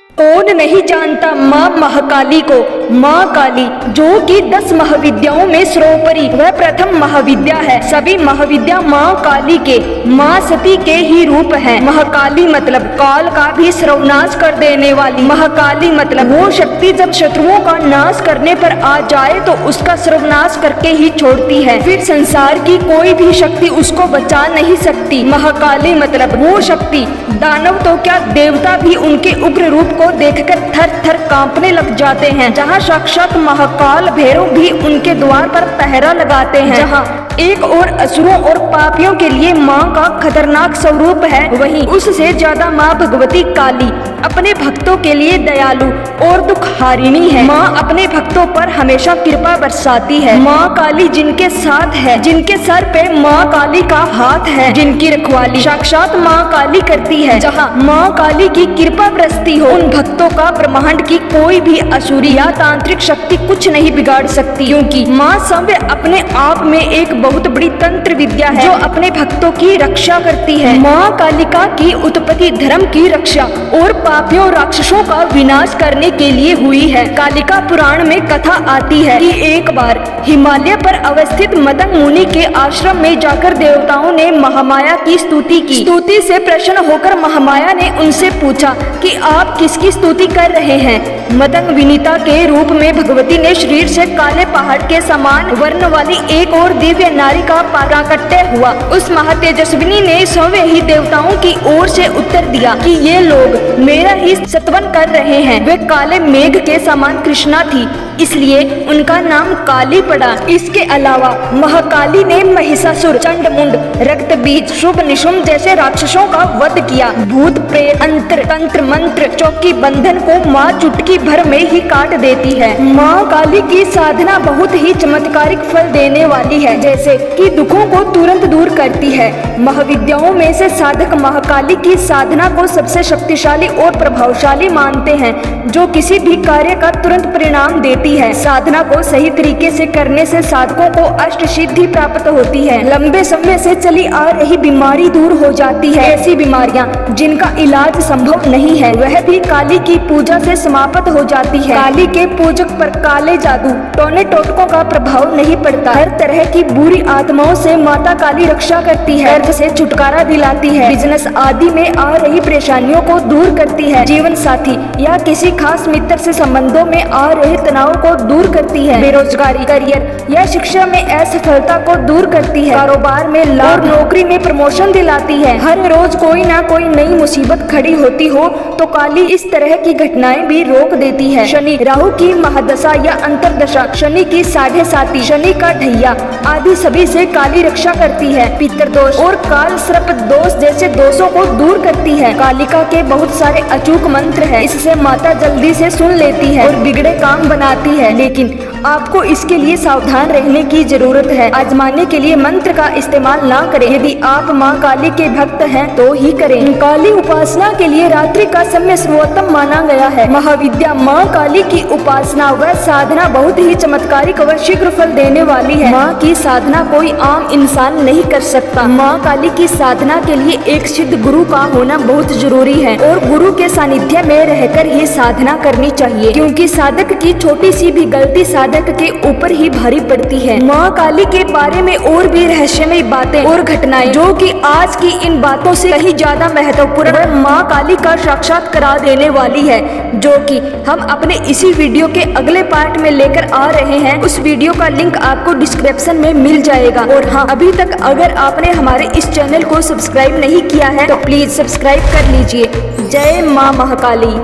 कौन नहीं जानता माँ महाकाली को। माँ काली जो कि 10 महाविद्याओं में सर्वोपरि वह प्रथम महाविद्या है। सभी महाविद्या माँ काली के, माँ सती के ही रूप है। महाकाली मतलब काल का भी सर्वनाश कर देने वाली। महाकाली मतलब वो शक्ति जब शत्रुओं का नाश करने पर आ जाए तो उसका सर्वनाश करके ही छोड़ती है, फिर संसार की कोई भी शक्ति उसको बचा नहीं सकती। महाकाली मतलब वो शक्ति, दानव तो क्या देवता भी उनके उग्र रूप को देखकर थर थर कांपने लग जाते हैं। जहाँ साक्षात महाकाल भैरव भी उनके द्वार पर पहरा लगाते हैं। जहाँ एक और असुरों और पापियों के लिए माँ का खतरनाक स्वरूप है, वहीं उससे ज्यादा माँ भगवती काली अपने भक्तों के लिए दयालु और दुख हारिणी है। माँ अपने भक्तों पर हमेशा कृपा बरसाती है। माँ काली जिनके साथ है, जिनके सर पे माँ काली का हाथ है, जिनकी रखवाली साक्षात माँ काली करती है। जहाँ माँ काली की कृपा बरसती हो, उन भक्तों का ब्रह्मांड की कोई भी असुरी या तांत्रिक शक्ति कुछ नहीं बिगाड़ सकती, क्योंकि माँ सव्य अपने आप में एक बहुत बड़ी तंत्र विद्या है जो अपने भक्तों की रक्षा करती है। माँ कालिका की उत्पत्ति धर्म की रक्षा और पापियों राक्षसों का विनाश करने के लिए हुई है। कालिका पुराण में कथा आती है कि एक बार हिमालय पर अवस्थित मदंग मुनि के आश्रम में जाकर देवताओं ने महामाया की स्तुति की। स्तुति से प्रसन्न होकर महामाया ने उनसे पूछा कि आप किसकी स्तुति कर रहे हैं। मदंग विनीता के रूप में भगवती ने शरीर से काले पहाड़ के समान वर्ण वाली एक और दिव्य नारी का प्राकट्य हुआ। उस महातेजस्विनी ने स्वयं ही देवताओं की ओर से उत्तर दिया कि ये लोग मेरा ही स्तवन कर रहे हैं। वे काले मेघ के समान कृष्णा थी, इसलिए उनका नाम काली पड़ा। इसके अलावा महाकाली ने महिषासुर, चंडमुंड, रक्त बीज, शुभ निशुंभ जैसे राक्षसों का वध किया। भूत प्रेत, अंतर तंत्र मंत्र, चौकी बंधन को माँ चुटकी भर में ही काट देती है। माँ काली की साधना बहुत ही चमत्कारिक फल देने वाली है, जैसे कि दुखों को तुरंत दूर करती है। महाविद्याओं में से साधक महाकाली की साधना को सबसे शक्तिशाली और प्रभावशाली मानते हैं, जो किसी भी कार्य का तुरंत परिणाम देती है। साधना को सही तरीके से करने से साधकों को अष्ट सिद्धि प्राप्त होती है। लंबे समय से चली आ रही बीमारी दूर हो जाती है। ऐसी बीमारियां जिनका इलाज संभव नहीं है, वह भी काली की पूजा से समाप्त हो जाती है। काली के पूजक पर काले जादू, टोने टोटकों का प्रभाव नहीं पड़ता। हर तरह की बुरी आत्माओं से माता काली रक्षा करती है, दर्द से छुटकारा दिलाती है, बिजनेस आदि में आ रही परेशानियों को दूर करती है, जीवन साथी या किसी खास मित्र से संबंधों में आ रहे तनाव को दूर करती है, बेरोजगारी, करियर या शिक्षा में असफलता को दूर करती है, कारोबार में लाभ, नौकरी में प्रमोशन दिलाती है। हर रोज कोई ना कोई नई मुसीबत खड़ी होती हो तो काली इस तरह की घटनाएं भी रोक देती है। शनि, राहु की महादशा या अंतरदशा, शनि की 7.5, शनि का ढैया आदि सभी से काली रक्षा करती है। पितृदोष और काल सर्प दोष जैसे दोषों को दूर करती है। कालिका के बहुत सारे अचूक मंत्र हैं, इससे माता जल्दी से सुन लेती है और बिगड़े काम बनाती है, लेकिन आपको इसके लिए सावधान रहने की जरूरत है। आजमाने के लिए मंत्र का इस्तेमाल ना करें। यदि आप माँ काली के भक्त हैं तो ही करें। काली उपासना के लिए रात्रि का समय सर्वोत्तम माना गया है। महाविद्या माँ काली की उपासना व साधना बहुत ही चमत्कारिक व शीघ्र फल देने वाली है। माँ की साधना कोई आम इंसान नहीं कर सकता। माँ काली की साधना के लिए एक सिद्ध गुरु का होना बहुत जरूरी है और गुरु के सानिध्य में रहकर ही साधना करनी चाहिए, क्योंकि साधक की छोटी सी भी गलती साधक के ऊपर ही भारी पड़ती है। माँ काली के बारे में और भी रहस्यमय बातें और घटनाएं जो कि आज की इन बातों से कहीं ज्यादा महत्वपूर्ण वह माँ काली का साक्षात करा देने वाली है, जो कि हम अपने इसी वीडियो के अगले पार्ट में लेकर आ रहे हैं। उस वीडियो का लिंक आपको डिस्क्रिप्शन में मिल जाएगा। और हाँ, अभी तक अगर आपने हमारे इस चैनल को सब्सक्राइब नहीं किया है तो प्लीज सब्सक्राइब कर लीजिए। जय माँ महाकाली।